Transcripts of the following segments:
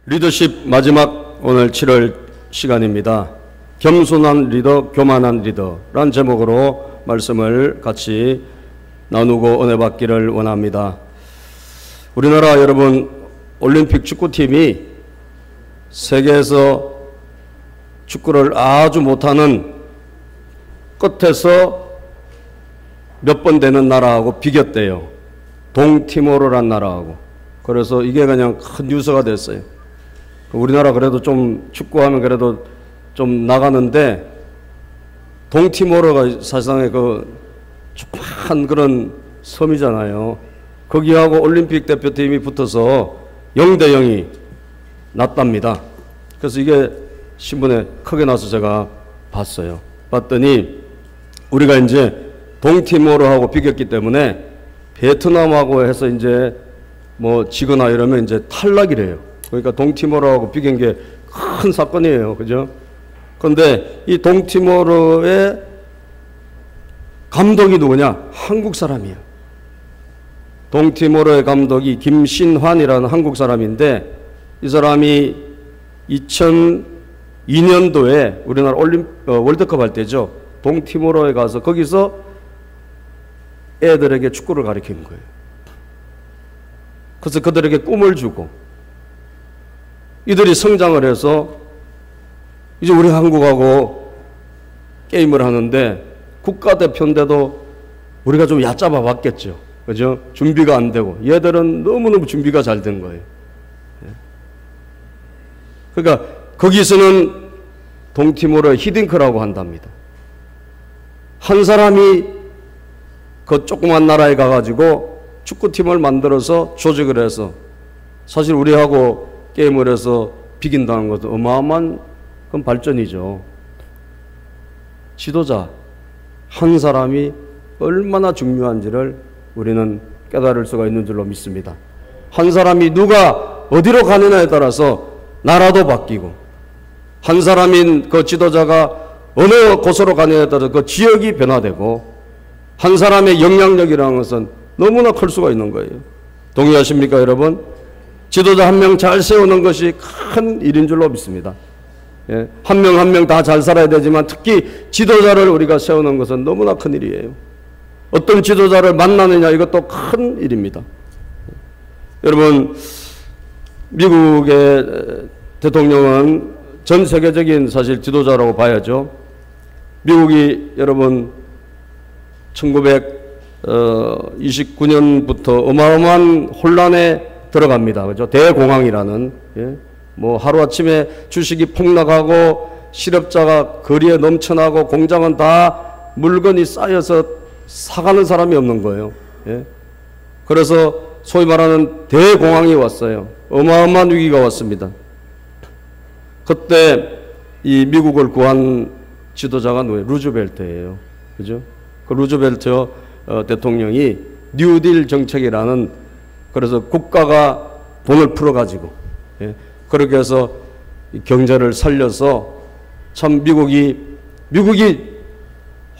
리더십 마지막 오늘 7월 시간입니다. 겸손한 리더, 교만한 리더란 제목으로 말씀을 같이 나누고 은혜 받기를 원합니다. 우리나라 여러분 올림픽 축구팀이 세계에서 축구를 아주 못하는 끝에서 몇 번 되는 나라하고 비겼대요. 동티모르란 나라하고. 그래서 이게 그냥 큰 뉴스가 됐어요. 우리나라 그래도 좀 축구하면 그래도 좀 나가는데 동티모르가 사실상의 그 조그만 그런 섬이잖아요. 거기하고 올림픽 대표팀이 붙어서 0대0이 났답니다. 그래서 이게 신문에 크게 나서 제가 봤어요. 봤더니 우리가 이제 동티모르하고 비겼기 때문에 베트남하고 해서 이제 뭐 지거나 이러면 이제 탈락이래요. 그러니까 동티모르하고 비긴 게 큰 사건이에요. 그죠? 그런데 이 동티모르의 감독이 누구냐? 한국 사람이에요. 동티모르의 감독이 김신환이라는 한국 사람인데 이 사람이 2002년도에 우리나라 월드컵 할 때죠. 동티모르에 가서 거기서 애들에게 축구를 가르치는 거예요. 그래서 그들에게 꿈을 주고 이들이 성장을 해서 이제 우리 한국하고 게임을 하는데 국가대표인데도 우리가 좀 얕잡아 봤겠죠. 그죠? 준비가 안 되고 얘들은 너무너무 준비가 잘 된 거예요. 그러니까 거기서는 동티모르 히딩크라고 한답니다. 한 사람이 그 조그만 나라에 가가지고 축구팀을 만들어서 조직을 해서 사실 우리하고 게임을 해서 비긴다는 것도 어마어마한 그건 발전이죠. 지도자 한 사람이 얼마나 중요한지를 우리는 깨달을 수가 있는 줄로 믿습니다. 한 사람이 누가 어디로 가느냐에 따라서 나라도 바뀌고 한 사람인 그 지도자가 어느 곳으로 가느냐에 따라서 그 지역이 변화되고 한 사람의 영향력이라는 것은 너무나 클 수가 있는 거예요. 동의하십니까 여러분? 지도자 한 명 잘 세우는 것이 큰 일인 줄로 믿습니다. 예, 한 명 한 명 다 잘 살아야 되지만 특히 지도자를 우리가 세우는 것은 너무나 큰 일이에요. 어떤 지도자를 만나느냐 이것도 큰 일입니다. 여러분 미국의 대통령은 전 세계적인 사실 지도자라고 봐야죠. 미국이 여러분 1929년부터 어마어마한 혼란에 들어갑니다. 그죠? 대공황이라는, 예? 뭐 하루아침에 주식이 폭락하고 실업자가 거리에 넘쳐나고 공장은 다 물건이 쌓여서 사가는 사람이 없는 거예요. 예? 그래서 소위 말하는 대공황이 왔어요. 어마어마한 위기가 왔습니다. 그때 이 미국을 구한 지도자가 누구예요? 루즈벨트예요. 그죠? 그 루즈벨트 대통령이 뉴딜 정책이라는 그래서 국가가 돈을 풀어가지고, 예, 그렇게 해서 경제를 살려서 참 미국이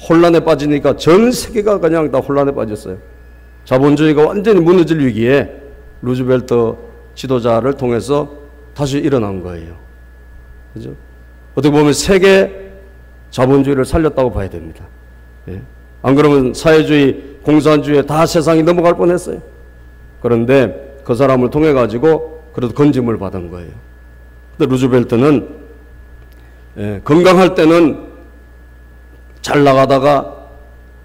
혼란에 빠지니까 전 세계가 그냥 다 혼란에 빠졌어요. 자본주의가 완전히 무너질 위기에 루즈벨트 지도자를 통해서 다시 일어난 거예요. 그죠? 어떻게 보면 세계 자본주의를 살렸다고 봐야 됩니다. 예. 안 그러면 사회주의, 공산주의에 다 세상이 넘어갈 뻔했어요. 그런데 그 사람을 통해 가지고 그래도 건짐을 받은 거예요. 근데 루즈벨트는 건강할 때는 잘 나가다가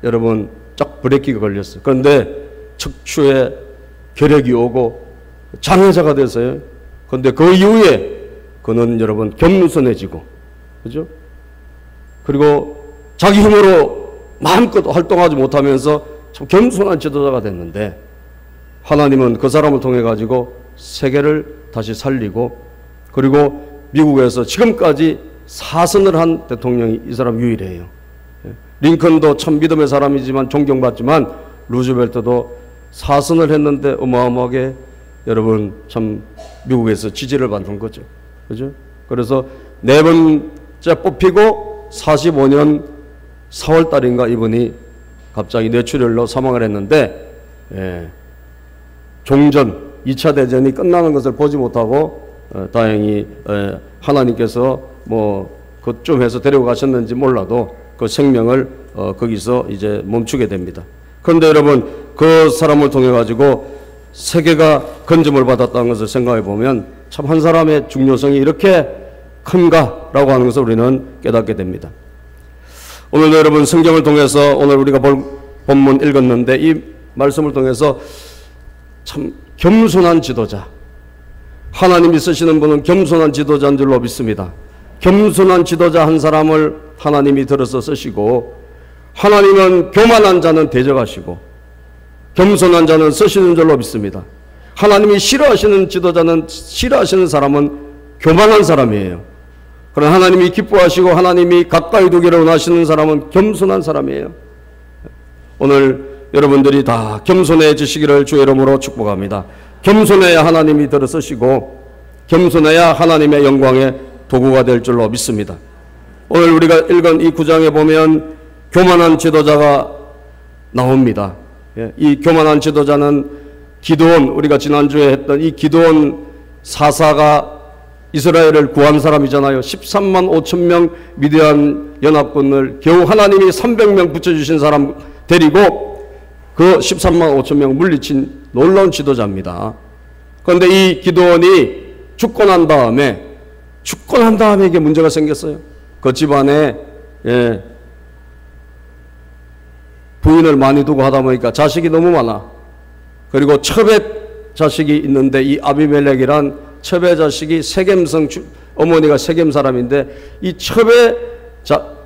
여러분 쫙 브레이크가 걸렸어요. 그런데 척추에 결핵이 오고 장애자가 됐어요. 그런데 그 이후에 그는 여러분 겸손해지고, 그죠? 그리고 자기 힘으로 마음껏 활동하지 못하면서 참 겸손한 지도자가 됐는데 하나님은 그 사람을 통해 가지고 세계를 다시 살리고 그리고 미국에서 지금까지 사선을 한 대통령이 이 사람 유일해요. 링컨도 참 믿음의 사람이지만 존경받지만 루즈벨트도 사선을 했는데 어마어마하게 여러분 참 미국에서 지지를 받는 거죠. 그죠? 그래서 네 번째 뽑히고 45년 4월 달인가 이분이 갑자기 뇌출혈로 사망을 했는데 종전 2차 대전이 끝나는 것을 보지 못하고 다행히 하나님께서 뭐 그좀 해서 데려가셨는지 몰라도 그 생명을 거기서 이제 멈추게 됩니다. 그런데 여러분, 그 사람을 통해 가지고 세계가 건짐을 받았다는 것을 생각해 보면 참 한 사람의 중요성이 이렇게 큰가라고 하는 것을 우리는 깨닫게 됩니다. 오늘 여러분, 성경을 통해서 오늘 우리가 볼 본문 읽었는데 이 말씀을 통해서 참 겸손한 지도자, 하나님이 쓰시는 분은 겸손한 지도자인 줄로 믿습니다. 겸손한 지도자 한 사람을 하나님이 들어서 쓰시고, 하나님은 교만한 자는 대적하시고 겸손한 자는 쓰시는 줄로 믿습니다. 하나님이 싫어하시는 지도자는, 싫어하시는 사람은 교만한 사람이에요. 그러나 하나님이 기뻐하시고 하나님이 가까이 두기를 원하시는 사람은 겸손한 사람이에요. 오늘 여러분들이 다 겸손해지시기를 주의 이름으로 축복합니다. 겸손해야 하나님이 들어서시고 겸손해야 하나님의 영광의 도구가 될 줄로 믿습니다. 오늘 우리가 읽은 이 9장에 보면 교만한 지도자가 나옵니다. 이 교만한 지도자는 기드온, 우리가 지난주에 했던 이 기드온 사사가 이스라엘을 구한 사람이잖아요. 13만 5천 명 미디안 연합군을 겨우 하나님이 300명 붙여주신 사람 데리고 그 13만 5천 명 물리친 놀라운 지도자입니다. 그런데 이 기드온이 죽고 난 다음에 이게 문제가 생겼어요. 그 집안에 부인을 많이 두고 하다 보니까 자식이 너무 많아. 그리고 첩의 자식이 있는데 이 아비멜렉이란 첩의 자식이 세겜성, 어머니가 세겜 사람인데 이 첩의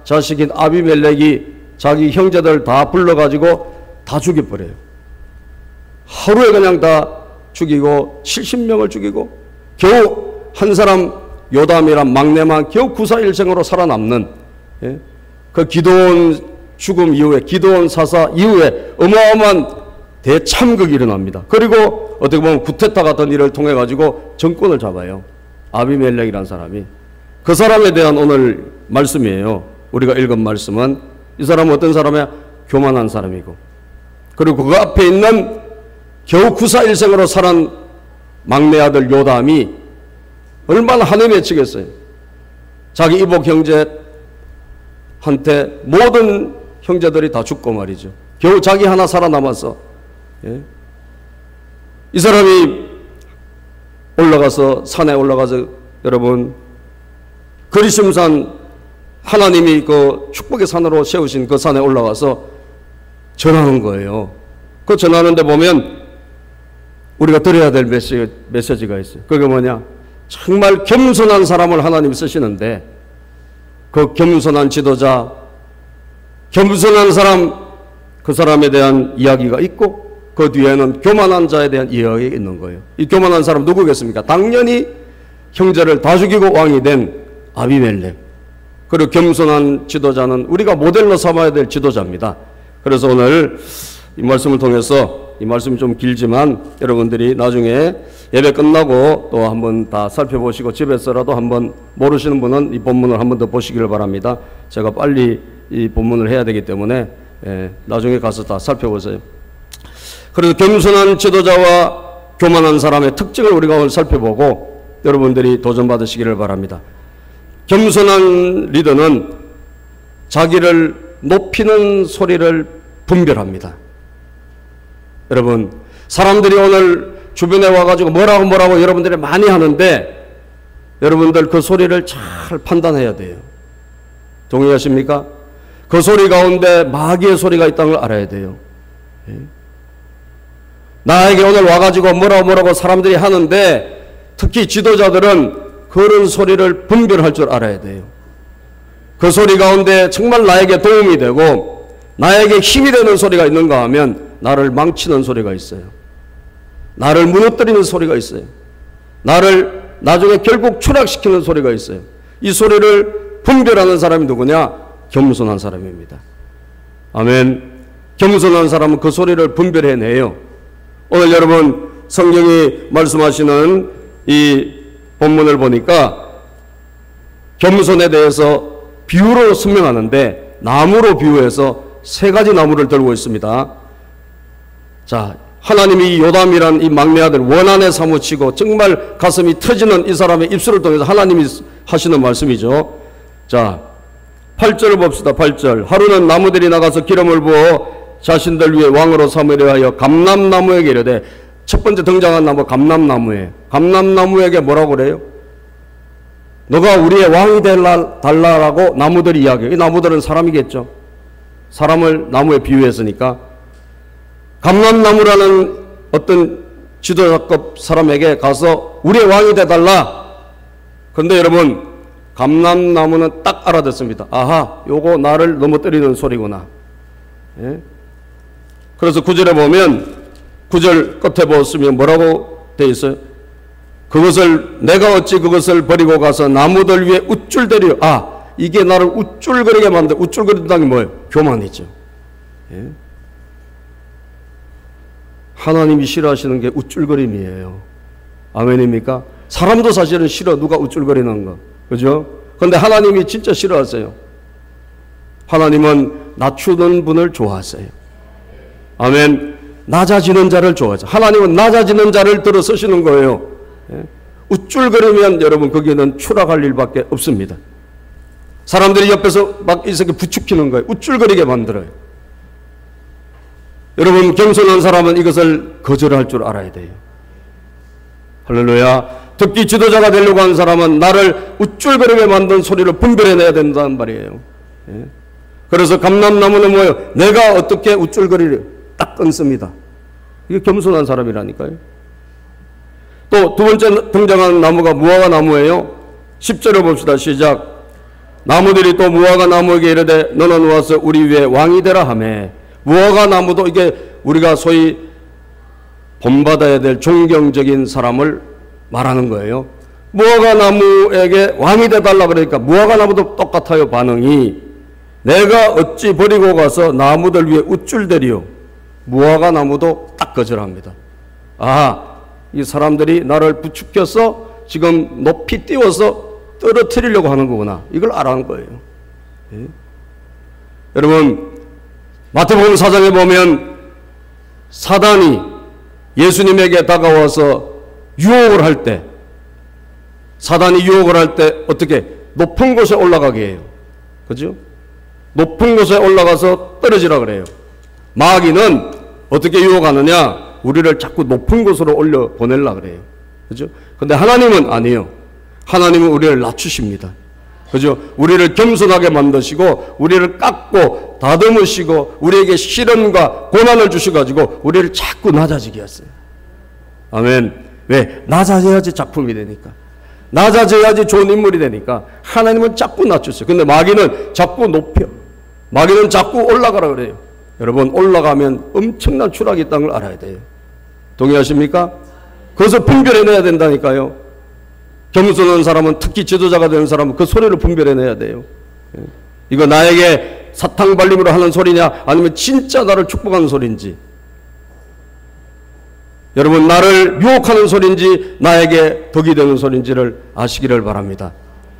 자식인 아비멜렉이 자기 형제들 다 불러가지고 다 죽여버려요. 하루에 그냥 다 죽이고 70명을 죽이고 겨우 한 사람 요담이란 막내만 겨우 구사일생으로 살아남는, 그 기드온 죽음 이후에, 기드온 사사 이후에 어마어마한 대참극이 일어납니다. 그리고 어떻게 보면 구테타 같은 일을 통해 가지고 정권을 잡아요. 아비멜렉이라는 사람이. 그 사람에 대한 오늘 말씀이에요. 우리가 읽은 말씀은 이 사람은 어떤 사람이야? 교만한 사람이고, 그리고 그 앞에 있는 겨우 구사일생으로 살은 막내 아들 요담이 얼마나 한을 맺히겠어요. 자기 이복 형제한테 모든 형제들이 다 죽고 말이죠. 겨우 자기 하나 살아남아서, 이 사람이 올라가서, 산에 올라가서, 여러분, 그리심산, 하나님이 그 축복의 산으로 세우신 그 산에 올라가서 전하는 거예요. 그 전하는데 보면 우리가 들어야 될 메시지가 있어요. 그게 뭐냐? 정말 겸손한 사람을 하나님이 쓰시는데 그 겸손한 지도자, 겸손한 사람, 그 사람에 대한 이야기가 있고 그 뒤에는 교만한 자에 대한 이야기가 있는 거예요. 이 교만한 사람 누구겠습니까? 당연히 형제를 다 죽이고 왕이 된 아비멜렉. 그리고 겸손한 지도자는 우리가 모델로 삼아야 될 지도자입니다. 그래서 오늘 이 말씀을 통해서, 이 말씀이 좀 길지만 여러분들이 나중에 예배 끝나고 또 한번 다 살펴보시고 집에서라도 한번 모르시는 분은 이 본문을 한번 더 보시기를 바랍니다. 제가 빨리 이 본문을 해야 되기 때문에 나중에 가서 다 살펴보세요. 그래서 겸손한 지도자와 교만한 사람의 특징을 우리가 오늘 살펴보고 여러분들이 도전받으시기를 바랍니다. 겸손한 리더는 자기를 높이는 소리를 분별합니다. 여러분, 사람들이 오늘 주변에 와가지고 뭐라고 여러분들이 많이 하는데 여러분들 그 소리를 잘 판단해야 돼요. 동의하십니까? 그 소리 가운데 마귀의 소리가 있다는 걸 알아야 돼요. 나에게 오늘 와가지고 뭐라고 사람들이 하는데 특히 지도자들은 그런 소리를 분별할 줄 알아야 돼요. 그 소리 가운데 정말 나에게 도움이 되고 나에게 힘이 되는 소리가 있는가 하면 나를 망치는 소리가 있어요. 나를 무너뜨리는 소리가 있어요. 나를 나중에 결국 추락시키는 소리가 있어요. 이 소리를 분별하는 사람이 누구냐? 겸손한 사람입니다. 아멘. 겸손한 사람은 그 소리를 분별해내요. 오늘 여러분 성경이 말씀하시는 이 본문을 보니까 겸손에 대해서 비유로 설명하는데 나무로 비유해서 세 가지 나무를 들고 있습니다. 자, 하나님이 요담이란 이 막내 아들 원한에 사무치고 정말 가슴이 터지는 이 사람의 입술을 통해서 하나님이 하시는 말씀이죠. 자, 8절을 봅시다. 8절. 하루는 나무들이 나가서 기름을 부어 자신들 위에 왕으로 삼으려 하여 감람나무에게 이르되, 첫 번째 등장한 나무 감람나무에, 감람나무에게 뭐라고 그래요? 너가 우리의 왕이 달라라고 나무들이 이야기해요. 이 나무들은 사람이겠죠. 사람을 나무에 비유했으니까 감람나무라는 어떤 지도자급 사람에게 가서 우리의 왕이 돼달라. 그런데 여러분, 감람나무는 딱 알아듣습니다. 아하, 요거 나를 넘어뜨리는 소리구나. 예? 그래서 9절에 보면, 9절 끝에 보시면 뭐라고 되어 있어요? 내가 어찌 그것을 버리고 가서 나무들 위에 우쭐대리요. 아, 이게 나를 우쭐거리게 만든, 우쭐거린다는 게 뭐예요? 교만이죠. 예? 하나님이 싫어하시는 게 우쭐거림이에요. 아멘입니까? 사람도 사실은 싫어, 누가 우쭐거리는 거. 그죠? 그런데 하나님이 진짜 싫어하세요. 하나님은 낮추는 분을 좋아하세요. 아멘. 낮아지는 자를 좋아하세요. 하나님은 낮아지는 자를 들어 서시는 거예요. 예? 우쭐거리면 여러분 거기는 추락할 일밖에 없습니다. 사람들이 옆에서 막 이렇게 부추기는 거예요. 우쭐거리게 만들어요. 여러분, 겸손한 사람은 이것을 거절할 줄 알아야 돼요. 할렐루야. 특히 지도자가 되려고 하는 사람은 나를 우쭐거리게 만든 소리를 분별해내야 된다는 말이에요. 예? 그래서 감람나무는 뭐예요? 내가 어떻게 우쭐거리를 딱 끊습니다. 이게 겸손한 사람이라니까요. 또 두 번째 등장하는 나무가 무화과 나무예요. 10절을 봅시다. 시작. 나무들이 또 무화과 나무에게 이르되 너는 와서 우리 위에 왕이 되라 하매. 무화과 나무도 이게 우리가 소위 본받아야 될 존경적인 사람을 말하는 거예요. 무화과 나무에게 왕이 되달라 그러니까 무화과 나무도 똑같아요. 반응이. 내가 어찌 버리고 가서 나무들 위에 우쭐대리요. 무화과 나무도 딱 거절합니다. 아, 이 사람들이 나를 부추겨서 지금 높이 띄워서 떨어뜨리려고 하는 거구나. 이걸 알아는 거예요. 예? 여러분, 마태복음 4장에 보면 사단이 예수님에게 다가와서 유혹을 할 때, 사단이 유혹을 할 때 어떻게 높은 곳에 올라가게 해요. 그죠? 높은 곳에 올라가서 떨어지라 그래요. 마귀는 어떻게 유혹하느냐? 우리를 자꾸 높은 곳으로 올려 보내려 그래요. 그죠? 근데 하나님은 아니에요. 하나님은 우리를 낮추십니다. 그죠? 우리를 겸손하게 만드시고 우리를 깎고 다듬으시고 우리에게 시련과 고난을 주셔가지고 우리를 자꾸 낮아지게 하세요. 아멘. 왜? 낮아져야지 작품이 되니까. 낮아져야지 좋은 인물이 되니까 하나님은 자꾸 낮추세요. 근데 마귀는 자꾸 높여. 마귀는 자꾸 올라가라 그래요. 여러분, 올라가면 엄청난 추락이 있다는 걸 알아야 돼요. 동의하십니까? 그것을 분별해내야 된다니까요. 겸손한 사람은, 특히 지도자가 되는 사람은 그 소리를 분별해내야 돼요. 이거 나에게 사탕 발림으로 하는 소리냐, 아니면 진짜 나를 축복하는 소리인지, 여러분, 나를 유혹하는 소리인지 나에게 덕이 되는 소리인지를 아시기를 바랍니다.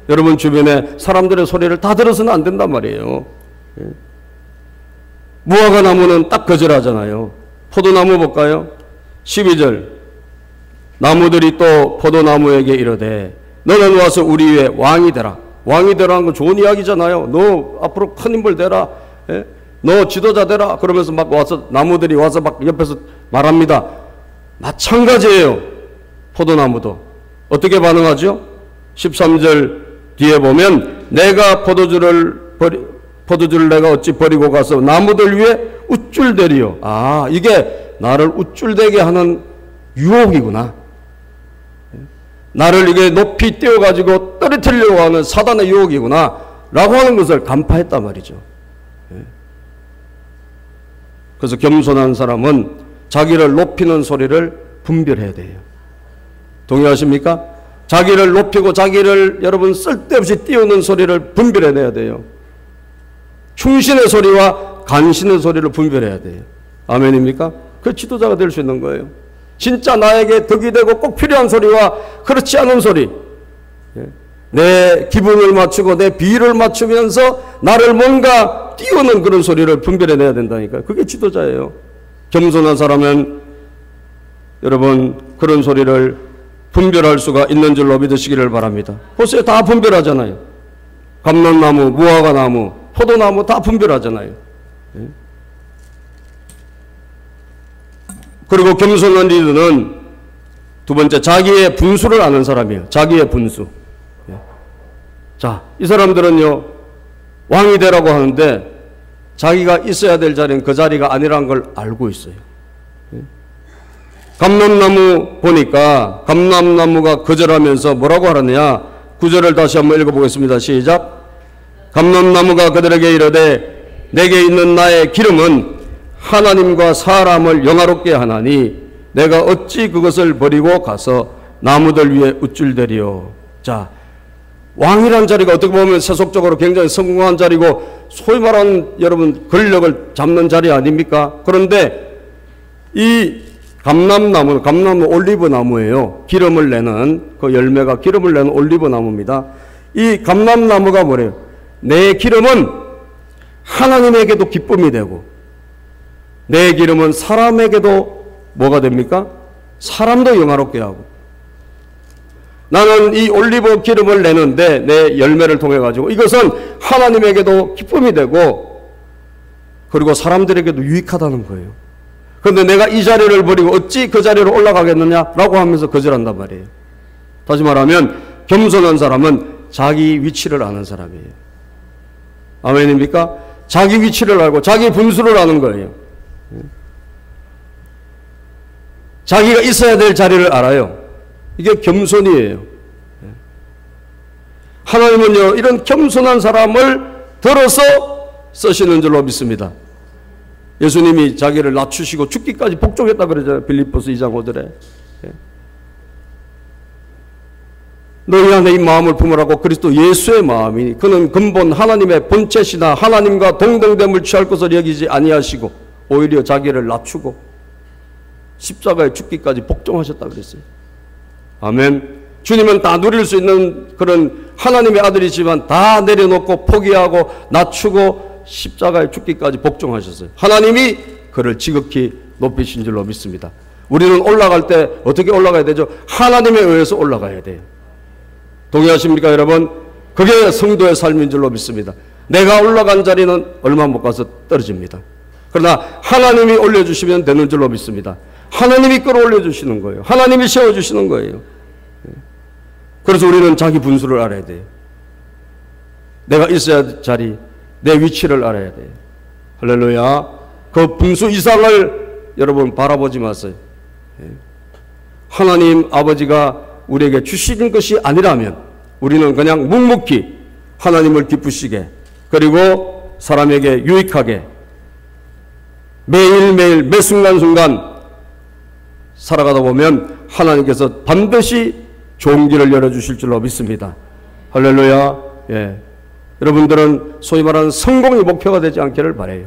여러분 주변에 사람들의 소리를 다 들어서는 안 된단 말이에요. 무화과 나무는 딱 거절하잖아요. 포도나무 볼까요? 12절. 나무들이 또 포도나무에게 이르되 너는 와서 우리 위에 왕이 되라. 왕이 되라는 건 좋은 이야기잖아요. 너 앞으로 큰 인물 되라. 예? 너 지도자 되라. 그러면서 막 와서 나무들이 와서 막 옆에서 말합니다. 마찬가지예요. 포도나무도. 어떻게 반응하죠? 13절 뒤에 보면 내가 포도주를 내가 어찌 버리고 가서 나무들 위에 우쭐대리요. 아, 이게 나를 우쭐대게 하는 유혹이구나. 나를 이게 높이 띄워가지고 떨어뜨리려고 하는 사단의 유혹이구나 라고 하는 것을 간파했단 말이죠. 그래서 겸손한 사람은 자기를 높이는 소리를 분별해야 돼요. 동의하십니까? 자기를 높이고 자기를 여러분 쓸데없이 띄우는 소리를 분별해내야 돼요. 충신의 소리와 간신의 소리를 분별해야 돼요. 아멘입니까? 그 지도자가 될 수 있는 거예요. 진짜 나에게 덕이 되고 꼭 필요한 소리와 그렇지 않은 소리, 내 기분을 맞추고 내 비율을 맞추면서 나를 뭔가 띄우는 그런 소리를 분별해내야 된다니까요. 그게 지도자예요. 겸손한 사람은 여러분 그런 소리를 분별할 수가 있는 줄로 믿으시기를 바랍니다. 보세요. 다 분별하잖아요. 감람나무, 무화과나무, 포도나무 다 분별하잖아요. 그리고 겸손한 리더는 두 번째, 자기의 분수를 아는 사람이에요. 자기의 분수. 자, 이 사람들은요, 왕이 되라고 하는데 자기가 있어야 될 자리는 그 자리가 아니라는 걸 알고 있어요. 감람나무 보니까 감람나무가 거절하면서 뭐라고 하느냐? 9절을 다시 한번 읽어보겠습니다. 시작. 감람나무가 그들에게 이르되 내게 있는 나의 기름은 하나님과 사람을 영화롭게 하나니 내가 어찌 그것을 버리고 가서 나무들 위에 우쭐대리요. 자, 왕이란 자리가 어떻게 보면 세속적으로 굉장히 성공한 자리고 소위 말하는 여러분 권력을 잡는 자리 아닙니까? 그런데 이 감람나무 올리브 나무예요. 기름을 내는 그 열매가 기름을 내는 올리브 나무입니다. 이 감람나무가 뭐래요? 내 기름은 하나님에게도 기쁨이 되고 내 기름은 사람에게도 뭐가 됩니까? 사람도 영화롭게 하고 나는 이 올리브 기름을 내는데 내 열매를 통해 가지고 이것은 하나님에게도 기쁨이 되고 그리고 사람들에게도 유익하다는 거예요. 그런데 내가 이 자리를 버리고 어찌 그 자리로 올라가겠느냐라고 하면서 거절한단 말이에요. 다시 말하면 겸손한 사람은 자기 위치를 아는 사람이에요. 아멘입니까? 자기 위치를 알고 자기 분수를 아는 거예요. 자기가 있어야 될 자리를 알아요. 이게 겸손이에요. 하나님은요, 이런 겸손한 사람을 들어서 쓰시는 줄로 믿습니다. 예수님이 자기를 낮추시고 죽기까지 복종했다 그러잖아요. 빌립보서 2장 5절에. 너희 안에 이 마음을 품으라고 그리스도 예수의 마음이니 그는 근본 하나님의 본체시나 하나님과 동등됨을 취할 것을 여기지 아니하시고 오히려 자기를 낮추고 십자가에 죽기까지 복종하셨다 그랬어요. 아멘. 주님은 다 누릴 수 있는 그런 하나님의 아들이지만 다 내려놓고 포기하고 낮추고 십자가에 죽기까지 복종하셨어요. 하나님이 그를 지극히 높이신 줄로 믿습니다. 우리는 올라갈 때 어떻게 올라가야 되죠? 하나님에 의해서 올라가야 돼요. 동의하십니까 여러분? 그게 성도의 삶인 줄로 믿습니다. 내가 올라간 자리는 얼마 못 가서 떨어집니다. 그러나 하나님이 올려주시면 되는 줄로 믿습니다. 하나님이 끌어올려주시는 거예요. 하나님이 세워주시는 거예요. 그래서 우리는 자기 분수를 알아야 돼요. 내가 있어야 할 자리, 내 위치를 알아야 돼요. 할렐루야. 그 분수 이상을 여러분 바라보지 마세요. 하나님 아버지가 우리에게 주시는 것이 아니라면 우리는 그냥 묵묵히 하나님을 기쁘시게 그리고 사람에게 유익하게 매일매일 매 순간순간 살아가다 보면 하나님께서 반드시 좋은 길을 열어주실 줄로 믿습니다. 할렐루야. 예. 여러분들은 소위 말하는 성공이 목표가 되지 않기를 바라요.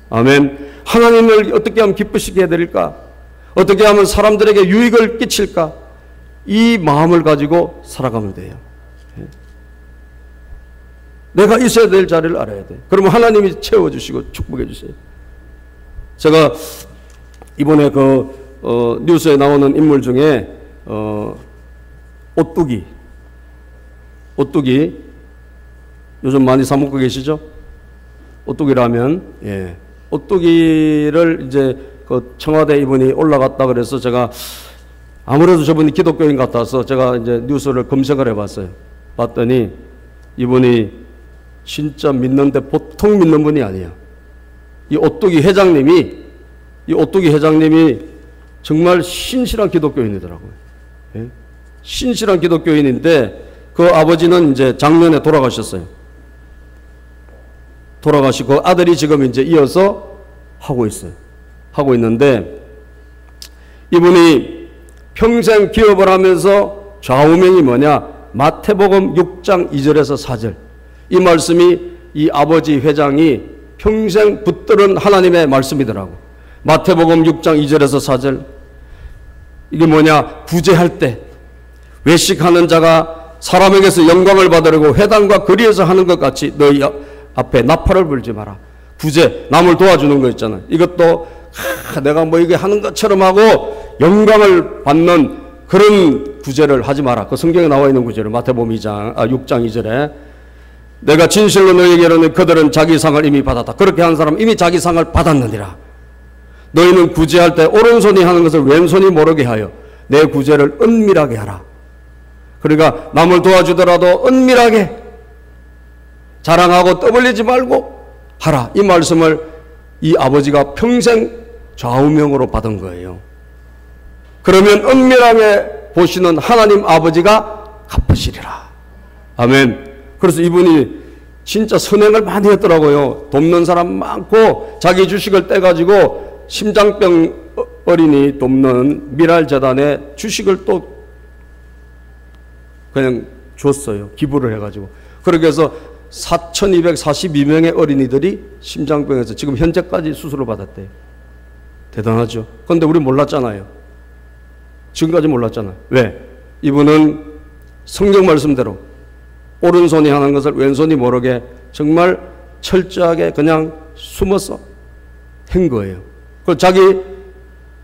아멘. 하나님을 어떻게 하면 기쁘시게 해드릴까? 어떻게 하면 사람들에게 유익을 끼칠까? 이 마음을 가지고 살아가면 돼요. 예. 내가 있어야 될 자리를 알아야 돼. 그러면 하나님이 채워주시고 축복해 주세요. 제가 이번에 뉴스에 나오는 인물 중에 오뚜기 요즘 많이 사 먹고 계시죠? 오뚜기라면 예. 오뚜기를 이제 그 청와대 이분이 올라갔다 그래서 제가 아무래도 저분이 기독교인 같아서 제가 이제 뉴스를 검색을 해봤어요. 봤더니 이분이 진짜 믿는데 보통 믿는 분이 아니에요. 이 오뚜기 회장님이 정말 신실한 기독교인이더라고요. 예? 신실한 기독교인인데 그 아버지는 이제 작년에 돌아가셨어요. 돌아가시고 아들이 지금 이제 이어서 하고 있어요. 하고 있는데 이분이 평생 기업을 하면서 좌우명이 뭐냐? 마태복음 6장 2절에서 4절. 이 말씀이 이 아버지 회장이 평생 붙들은 하나님의 말씀이더라고. 마태복음 6장 2절에서 4절. 이게 뭐냐? 구제할 때 외식하는 자가 사람에게서 영광을 받으려고 회당과 거리에서 하는 것 같이 너희 앞에 나팔을 불지 마라. 구제, 남을 도와주는 거 있잖아요. 이것도 내가 뭐 이게 하는 것처럼 하고 영광을 받는 그런 구제를 하지 마라. 그 성경에 나와 있는 구제를 마태복음 6장 2절에 내가 진실로 너희에게 이르노니 그들은 자기 상을 이미 받았다. 그렇게 한 사람은 이미 자기 상을 받았느니라. 너희는 구제할 때 오른손이 하는 것을 왼손이 모르게 하여 내 구제를 은밀하게 하라. 그러니까 남을 도와주더라도 은밀하게 자랑하고 떠벌리지 말고 하라. 이 말씀을 이 아버지가 평생 좌우명으로 받은 거예요. 그러면 은밀하게 보시는 하나님 아버지가 갚으시리라. 아멘. 그래서 이분이 진짜 선행을 많이 했더라고요. 돕는 사람 많고 자기 주식을 떼가지고 심장병 어린이 돕는 미랄재단에 주식을 또 그냥 줬어요. 기부를 해가지고. 그렇게 해서 4,242명의 어린이들이 심장병에서 지금 현재까지 수술을 받았대요. 대단하죠. 그런데 우리 몰랐잖아요. 지금까지 몰랐잖아요. 왜? 이분은 성경 말씀대로 오른손이 하는 것을 왼손이 모르게 정말 철저하게 그냥 숨어서 한 거예요. 그 자기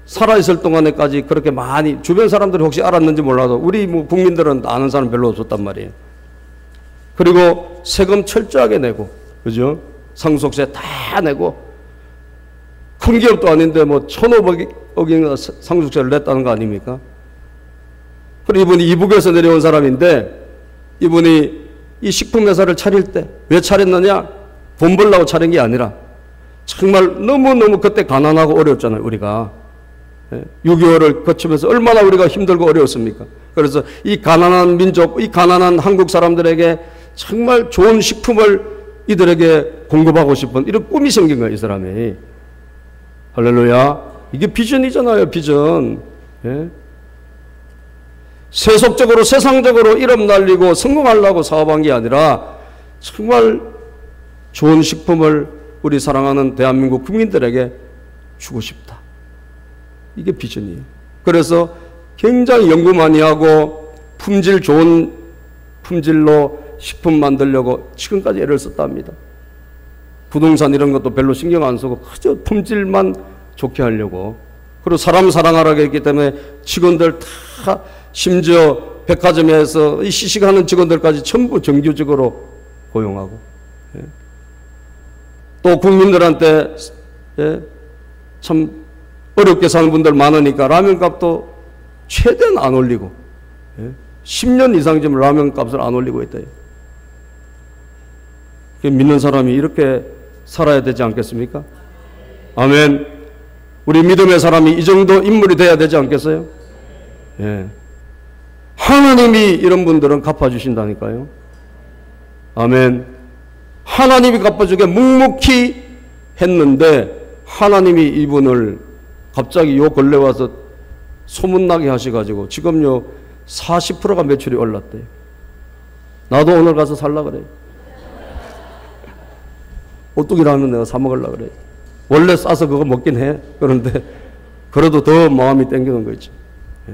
살아있을 동안에까지 그렇게 많이 주변 사람들이 혹시 알았는지 몰라도 우리 뭐 국민들은 아는 사람 별로 없었단 말이에요. 그리고 세금 철저하게 내고, 그죠? 상속세 다 내고, 큰 기업도 아닌데 뭐 1,500억인가 상속세를 냈다는 거 아닙니까? 그리고 이분이 이북에서 내려온 사람인데, 이분이 이 식품회사를 차릴 때 왜 차렸느냐? 돈 벌려고 차린 게 아니라 정말 너무너무 그때 가난하고 어려웠잖아요, 우리가. 6.25를 거치면서 얼마나 우리가 힘들고 어려웠습니까? 그래서 이 가난한 민족, 이 가난한 한국 사람들에게 정말 좋은 식품을 이들에게 공급하고 싶은 이런 꿈이 생긴 거예요, 이 사람이. 할렐루야. 이게 비전이잖아요, 비전. 예? 세속적으로, 세상적으로 이름 날리고 성공하려고 사업한 게 아니라 정말 좋은 식품을 우리 사랑하는 대한민국 국민들에게 주고 싶다. 이게 비전이에요. 그래서 굉장히 연구 많이 하고 품질 좋은 품질로 식품 만들려고 지금까지 애를 썼답니다. 부동산 이런 것도 별로 신경 안 쓰고 그저 품질만 좋게 하려고. 그리고 사람 사랑하라고 했기 때문에 직원들 다 심지어 백화점에서 이 시식하는 직원들까지 전부 정규직으로 고용하고, 예. 또 국민들한테, 예, 참 어렵게 사는 분들 많으니까 라면값도 최대한 안 올리고, 예. 10년 이상 지금 라면값을 안 올리고 있대요. 믿는 사람이 이렇게 살아야 되지 않겠습니까? 아멘. 우리 믿음의 사람이 이 정도 인물이 돼야 되지 않겠어요? 예. 하나님이 이런 분들은 갚아주신다니까요. 아멘. 하나님이 갚아주게 묵묵히 했는데 하나님이 이분을 갑자기 요 근래 와서 소문나게 하셔가지고 지금요 40%가 매출이 올랐대요. 나도 오늘 가서 살라 그래요. 오뚜기라면 내가 사 먹으려고 그래. 원래 싸서 그거 먹긴 해. 그런데 그래도 더 마음이 땡기는 거 있죠. 예?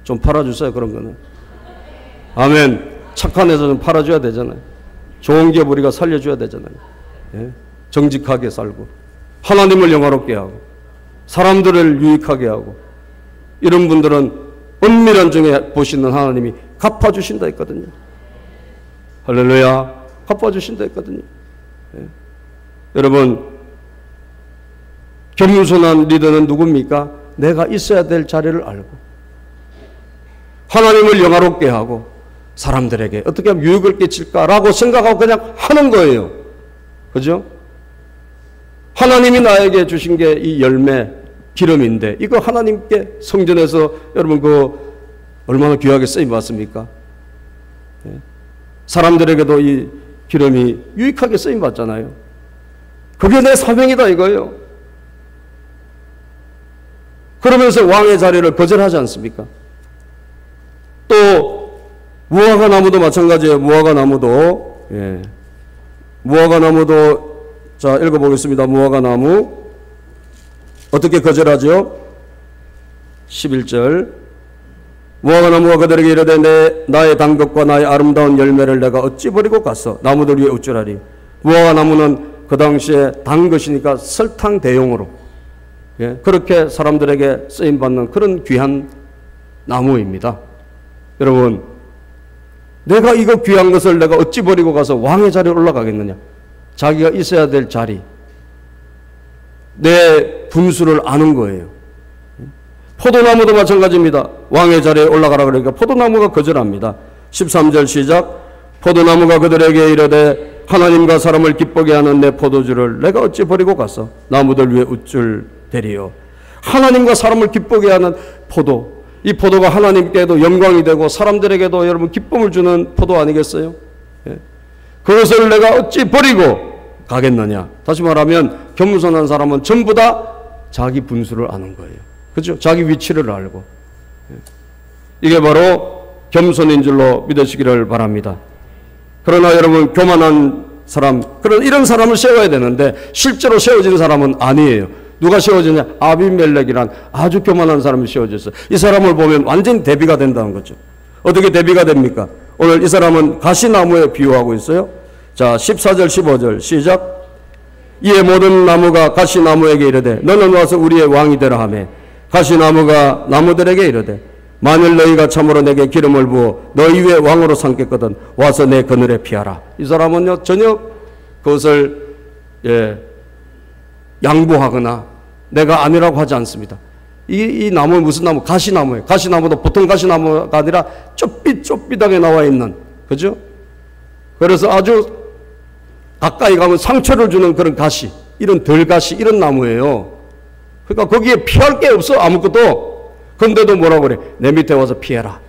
좀 팔아주세요, 그런 거는. 아멘. 착한 회사 좀 팔아줘야 되잖아요. 좋은 기업 우리가 살려줘야 되잖아요. 예? 정직하게 살고 하나님을 영화롭게 하고 사람들을 유익하게 하고 이런 분들은 은밀한 중에 보시는 하나님이 갚아주신다 했거든요. 할렐루야. 갚아주신다 했거든요. 예. 여러분, 겸손한 리더는 누굽니까? 내가 있어야 될 자리를 알고 하나님을 영화롭게 하고 사람들에게 어떻게 하면 유익을 끼칠까라고 생각하고 그냥 하는 거예요. 그죠? 하나님이 나에게 주신 게 이 열매, 기름인데 이거 하나님께 성전에서 여러분 그 얼마나 귀하게 쓰임 받습니까? 예. 사람들에게도 이 기름이 유익하게 쓰임 받잖아요. 그게 내 사명이다 이거예요. 그러면서 왕의 자리를 거절하지 않습니까? 또 무화과 나무도 마찬가지예요. 무화과 나무도, 예. 무화과 나무도, 자 읽어보겠습니다. 무화과 나무 어떻게 거절하죠? 11절 무화과 나무가 그들에게 이르되 나의 단것과 나의 아름다운 열매를 내가 어찌 버리고 갔어? 나무들 위에 어쩌라리. 무화과 나무는 그 당시에 단 것이니까 설탕 대용으로, 예, 그렇게 사람들에게 쓰임받는 그런 귀한 나무입니다. 여러분, 내가 이거 귀한 것을 내가 어찌 버리고 가서 왕의 자리에 올라가겠느냐? 자기가 있어야 될 자리, 내 분수를 아는 거예요. 포도나무도 마찬가지입니다. 왕의 자리에 올라가라 그러니까 포도나무가 거절합니다. 13절 시작. 포도나무가 그들에게 이르되 하나님과 사람을 기쁘게 하는 내 포도주를 내가 어찌 버리고 가서 나무들 위에 우쭐 대리요. 하나님과 사람을 기쁘게 하는 포도, 이 포도가 하나님께도 영광이 되고 사람들에게도 여러분 기쁨을 주는 포도 아니겠어요? 예. 그것을 내가 어찌 버리고 가겠느냐? 다시 말하면 겸손한 사람은 전부 다 자기 분수를 아는 거예요. 그렇죠? 자기 위치를 알고. 예. 이게 바로 겸손인 줄로 믿으시기를 바랍니다. 그러나 여러분, 교만한 사람, 이런 사람을 세워야 되는데 실제로 세워진 사람은 아니에요. 누가 세워지냐? 아비멜렉이란 아주 교만한 사람이 세워졌어요. 이 사람을 보면 완전히 대비가 된다는 거죠. 어떻게 대비가 됩니까? 오늘 이 사람은 가시나무에 비유하고 있어요. 자, 14절 15절 시작. 이에 모든 나무가 가시나무에게 이르되 너는 와서 우리의 왕이 되라 하매 가시나무가 나무들에게 이르되 만일 너희가 참으로 내게 기름을 부어 너희 위에 왕으로 삼겠거든 와서 내 그늘에 피하라. 이 사람은요 전혀 그것을 양보하거나 내가 아니라고 하지 않습니다. 이 나무는 무슨 나무? 가시나무예요. 가시나무도 보통 가시나무가 아니라 좁빗하게 나와 있는, 그죠? 그래서 아주 가까이 가면 상처를 주는 그런 가시, 이런 덜가시, 이런 나무예요. 그러니까 거기에 피할 게 없어, 아무것도. 그런데도 뭐라고 그래? 내 밑에 와서 피해라.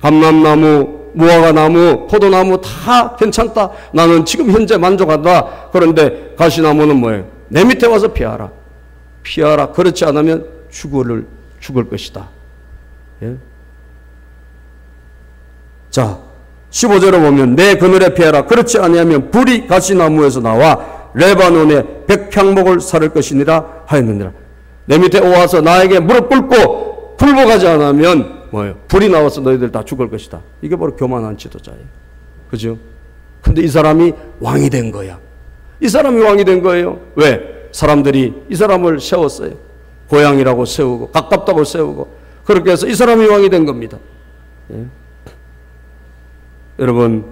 감람나무, 무화과나무, 포도나무 다 괜찮다. 나는 지금 현재 만족한다. 그런데 가시나무는 뭐예요? 내 밑에 와서 피하라. 피하라. 그렇지 않으면 죽을 것이다. 예? 자, 15절을 보면 내 그늘에 피하라. 그렇지 아니하면 불이 가시나무에서 나와 레바논의 백향목을 사를 것이니라 하였느니라. 내 밑에 와서 나에게 무릎 꿇고 굴복하지 않으면 뭐예요? 불이 나와서 너희들 다 죽을 것이다. 이게 바로 교만한 지도자예요. 그죠? 근데 이 사람이 왕이 된 거야. 이 사람이 왕이 된 거예요. 왜? 사람들이 이 사람을 세웠어요. 고향이라고 세우고 가깝다고 세우고 그렇게 해서 이 사람이 왕이 된 겁니다. 예? 여러분,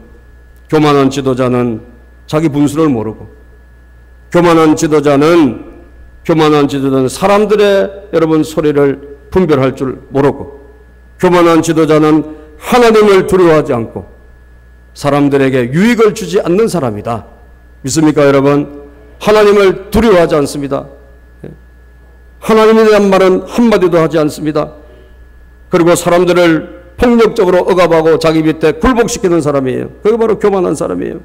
교만한 지도자는 자기 분수를 모르고 교만한 지도자는 사람들의 여러분 소리를 분별할 줄 모르고 교만한 지도자는 하나님을 두려워하지 않고 사람들에게 유익을 주지 않는 사람이다. 믿습니까 여러분? 하나님을 두려워하지 않습니다. 하나님에 대한 말은 한마디도 하지 않습니다. 그리고 사람들을 폭력적으로 억압하고 자기 밑에 굴복시키는 사람이에요. 그게 바로 교만한 사람이에요.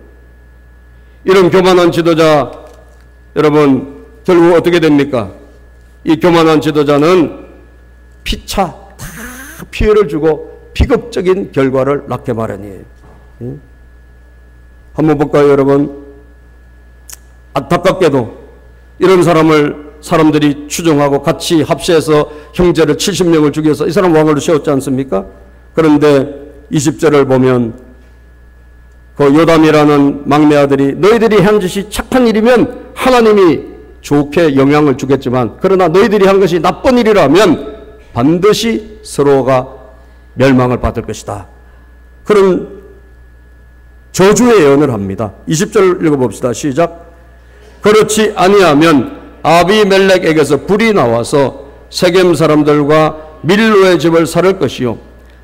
이런 교만한 지도자 여러분 결국 어떻게 됩니까? 이 교만한 지도자는 피차 다 피해를 주고 비극적인 결과를 낳게 마련이에요. 한번 볼까요 여러분? 안타깝게도 이런 사람을 사람들이 추종하고 같이 합세해서 형제를 70명을 죽여서 이 사람 왕으로 세웠지 않습니까? 그런데 20절을 보면 그 요담이라는 막내 아들이 너희들이 한 짓이 착한 일이면 하나님이 좋게 영향을 주겠지만 그러나 너희들이 한 것이 나쁜 일이라면 반드시 서로가 멸망을 받을 것이다. 그런 저주의 예언을 합니다. 20절 읽어봅시다. 시작. 그렇지 아니하면 아비멜렉에게서 불이 나와서 세겜 사람들과 밀로의 집을 살을 것이요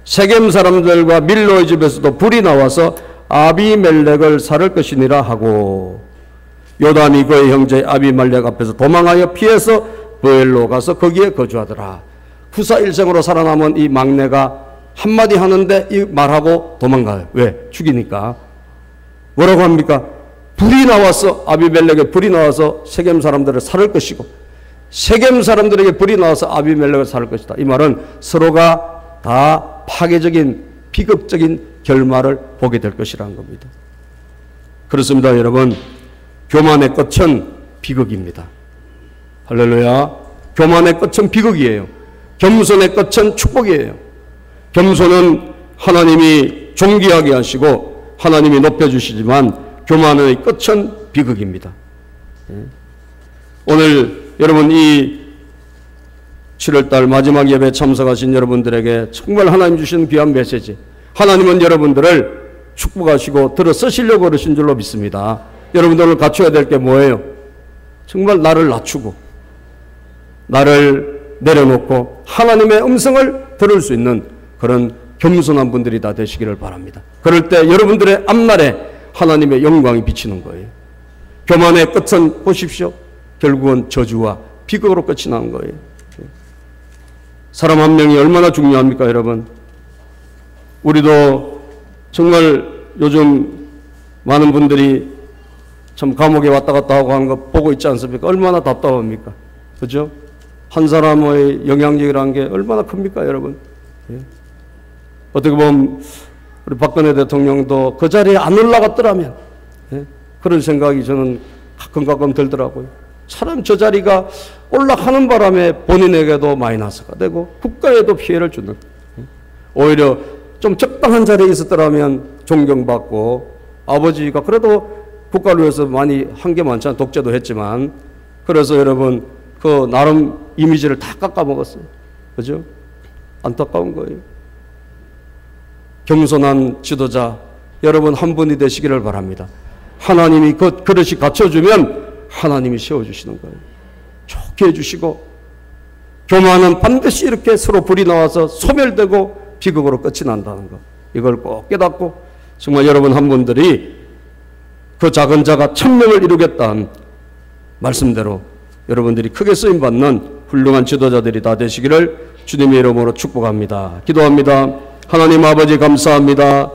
세겜 사람들과 밀로의 집에서도 불이 나와서 아비멜렉을 살을 것이니라 하고 요담이 그의 형제 아비멜렉 앞에서 도망하여 피해서 브엘로 가서 거기에 거주하더라. 후사일생으로 살아남은 이 막내가 한마디 하는데 이 말하고 도망가요. 왜? 죽이니까. 뭐라고 합니까? 불이 나와서 아비멜렉에 불이 나와서 세겜 사람들을 살을 것이고 세겜 사람들에게 불이 나와서 아비멜렉을 살을 것이다. 이 말은 서로가 다 파괴적인 비극적인 결말을 보게 될 것이라는 겁니다. 그렇습니다 여러분. 교만의 끝은 비극입니다. 할렐루야. 교만의 끝은 비극이에요. 겸손의 끝은 축복이에요. 겸손은 하나님이 존귀하게 하시고 하나님이 높여주시지만 교만의 끝은 비극입니다. 오늘 여러분 이 7월달 마지막 예배 참석하신 여러분들에게 정말 하나님 주신 귀한 메시지, 하나님은 여러분들을 축복하시고 들어 쓰시려고 그러신 줄로 믿습니다. 여러분들을 갖춰야 될 게 뭐예요? 정말 나를 낮추고 나를 내려놓고 하나님의 음성을 들을 수 있는 그런 겸손한 분들이 다 되시기를 바랍니다. 그럴 때 여러분들의 앞날에 하나님의 영광이 비치는 거예요. 교만의 끝은 보십시오. 결국은 저주와 비극으로 끝이 나는 거예요. 사람 한 명이 얼마나 중요합니까, 여러분? 우리도 정말 요즘 많은 분들이 참 감옥에 왔다 갔다 하고 하는 거 보고 있지 않습니까? 얼마나 답답합니까? 그죠? 한 사람의 영향력이라는 게 얼마나 큽니까, 여러분? 예. 어떻게 보면 우리 박근혜 대통령도 그 자리에 안 올라갔더라면, 예. 그런 생각이 저는 가끔 들더라고요. 사람 저 자리가 올라가는 바람에 본인에게도 마이너스가 되고 국가에도 피해를 주는, 예. 오히려 좀 적당한 자리에 있었더라면 존경받고, 아버지가 그래도 국가를 위해서 많이 한 게 많잖아요. 독재도 했지만. 그래서 여러분 그 나름 이미지를 다 깎아먹었어요. 그죠? 안타까운 거예요. 겸손한 지도자 여러분 한 분이 되시기를 바랍니다. 하나님이 그 그릇이 갖춰주면 하나님이 세워주시는 거예요. 좋게 해주시고, 교만은 반드시 이렇게 서로 불이 나와서 소멸되고 비극으로 끝이 난다는 것, 이걸 꼭 깨닫고 정말 여러분 한 분들이 그 작은 자가 천명을 이루겠다는 말씀대로 여러분들이 크게 쓰임받는 훌륭한 지도자들이 다 되시기를 주님의 이름으로 축복합니다. 기도합니다. 하나님 아버지 감사합니다.